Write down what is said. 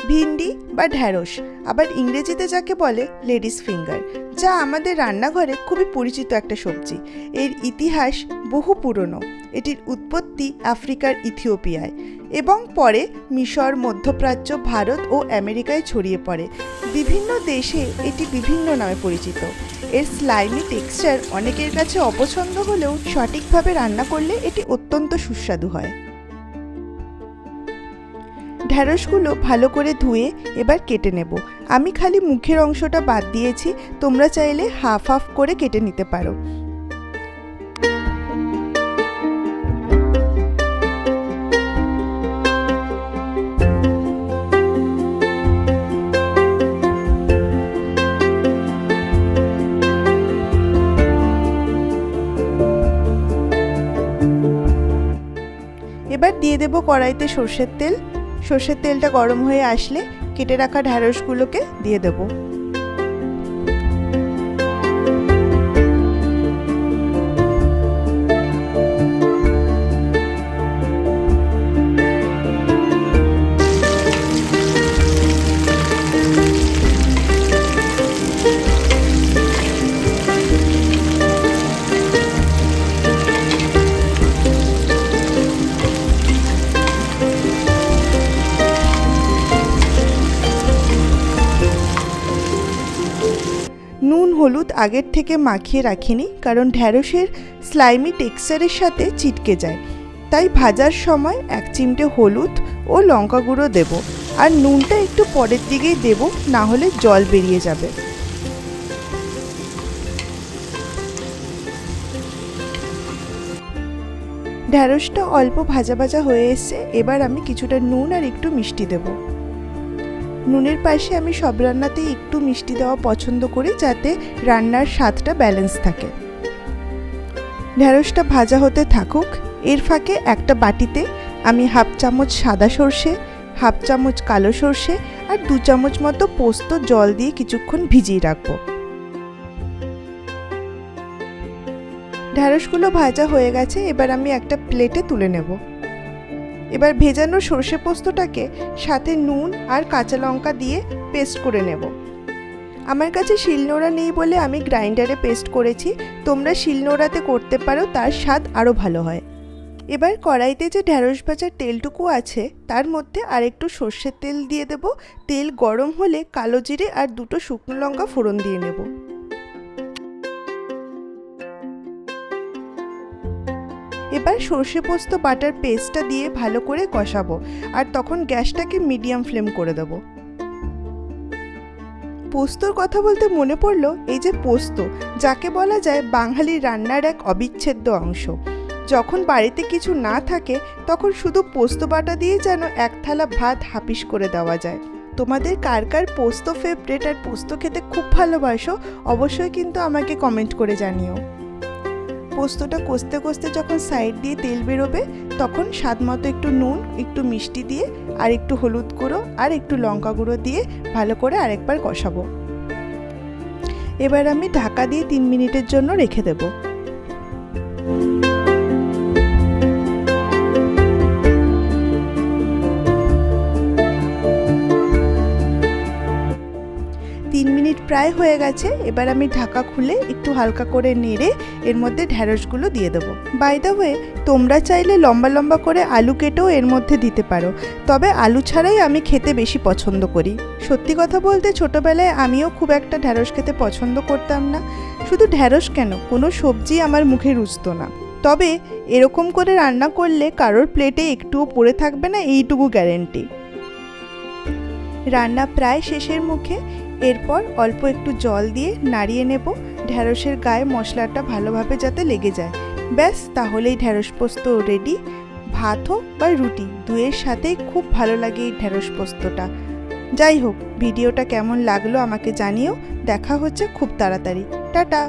ভিন্ডি বা ঢ্যাঁড়স, আবার ইংরেজিতে যাকে বলে লেডিস ফিঙ্গার, যা আমাদের রান্নাঘরে খুবই পরিচিত একটা সবজি। এর ইতিহাস বহু পুরনো। এটির উৎপত্তি আফ্রিকার ইথিওপিয়ায় এবং পরে মিশর, মধ্যপ্রাচ্য, ভারত ও আমেরিকায় ছড়িয়ে পড়ে। বিভিন্ন দেশে এটি বিভিন্ন নামে পরিচিত। এর স্লাইমি টেক্সচার অনেকের কাছে অপছন্দ হলেও সঠিকভাবে রান্না করলে এটি অত্যন্ত সুস্বাদু হয়। ঢ্যাঁড়সগুলো ভালো করে ধুয়ে এবার কেটে নেব। আমি খালি মুখের অংশটা বাদ দিয়েছি, তোমরা চাইলে হাফ হাফ করে কেটে নিতে পারো। এবার দিয়ে দেব কড়াইতে সর্ষের তেল। সর্ষের তেলটা গরম হয়ে আসলে কেটে রাখা ঢ্যাঁড়সগুলোকে দিয়ে দেব। নুন হলুদ আগের থেকে মাখিয়ে রাখিনি, কারণ ঢ্যাঁড়সের স্লাইমি টেক্সচারের সাথে চিটকে যায়। তাই ভাজার সময় 1 চিমটে হলুদ ও লঙ্কা গুঁড়ো দেব, আর নুনটা একটু পরের দিকেই দেব, না হলে জল বেরিয়ে যাবে। ঢ্যাঁড়সটা অল্প ভাজা ভাজা হয়ে এসছে। এবার আমি কিছুটা নুন আর একটু মিষ্টি দেব। নুনের পাশে আমি সব রান্নাতেই একটু মিষ্টি দেওয়া পছন্দ করি, যাতে রান্নার স্বাদটা ব্যালেন্স থাকে। ঢ্যাঁড়সটা ভাজা হতে থাকুক। এর ফাঁকে একটা বাটিতে আমি হাফ চামচ সাদা সর্ষে, হাফ চামচ কালো সর্ষে আর 2 চামচ মতো পোস্ত জল দিয়ে কিছুক্ষণ ভিজিয়ে রাখবো। ঢ্যাঁড়সগুলো ভাজা হয়ে গেছে, এবার আমি একটা প্লেটে তুলে নেব। এবার ভেজানো সর্ষে পোস্তটাকে সাথে নুন আর কাঁচা লঙ্কা দিয়ে পেস্ট করে নেব। আমার কাছে শিলনোড়া নেই বলে আমি গ্রাইন্ডারে পেস্ট করেছি, তোমরা শিলনোড়াতে করতে পারো, তার স্বাদ আরও ভালো হয়। এবার কড়াইতে যে ঢ্যাঁড়স ভাজার তেলটুকু আছে তার মধ্যে আর একটু সর্ষের তেল দিয়ে দেব। তেল গরম হলে কালো জিরে আর 2টো শুকনো লঙ্কা ফোড়ন দিয়ে নেব। এবার সর্ষে পোস্ত বাটার পেস্টটা দিয়ে ভালো করে কষাবো, আর তখন গ্যাসটাকে মিডিয়াম ফ্লেম করে দেবো। পোস্তর কথা বলতে মনে পড়লো, এই যে পোস্ত, যাকে বলা যায় বাঙালির রান্নার এক অবিচ্ছেদ্য অংশ। যখন বাড়িতে কিছু না থাকে তখন শুধু পোস্ত বাটা দিয়ে যেন 1 থালা ভাত হাপিস করে দেওয়া যায়। তোমাদের কার কার পোস্ত ফেভারিট আর পোস্ত খেতে খুব ভালোবাসো, অবশ্যই কিন্তু আমাকে কমেন্ট করে জানিও। পোস্তটা কষতে কষতে যখন সাইড দিয়ে তেল বেরোবে, তখন স্বাদ মতো একটু নুন, একটু মিষ্টি দিয়ে আর একটু হলুদ গুঁড়ো আর একটু লঙ্কা গুঁড়ো দিয়ে ভালো করে আরেকবার কষাবো। এবার আমি ঢাকা দিয়ে 3 মিনিটের জন্য রেখে দেব। 3 মিনিট প্রায় হয়ে গেছে। এবার আমি ঢাকা খুলে একটু হালকা করে নেড়ে এর মধ্যে ঢ্যাঁড়সগুলো দিয়ে দেবো। বাই দ্য ওয়ে, তোমরা চাইলে লম্বা লম্বা করে আলু কেটেও এর মধ্যে দিতে পারো, তবে আলু ছাড়াই আমি খেতে বেশি পছন্দ করি। সত্যি কথা বলতে ছোটোবেলায় আমিও খুব একটা ঢ্যাঁড়স খেতে পছন্দ করতাম না। শুধু ঢ্যাঁড়স কেন, কোনো সবজি আমার মুখে রুচতো না। তবে এরকম করে রান্না করলে কারোর প্লেটে একটুও পড়ে থাকবে না, এইটুকু গ্যারেন্টি। রান্না প্রায় শেষের মুখে। এরপর অল্প একটু জল দিয়ে নাড়িয়ে নেব, ঢ্যাঁড়সের গায়ে মশলাটা ভালোভাবে যাতে লেগে যায়। ব্যাস, তাহলেই ঢ্যাঁড়স পোস্ত রেডি। ভাত হোক বা রুটি, দুয়ের সাথেই খুব ভালো লাগে এই ঢ্যাঁড়স পোস্তটা। যাই হোক, ভিডিওটা কেমন লাগলো আমাকে জানিও। দেখা হচ্ছে খুব তাড়াতাড়ি। টাটা।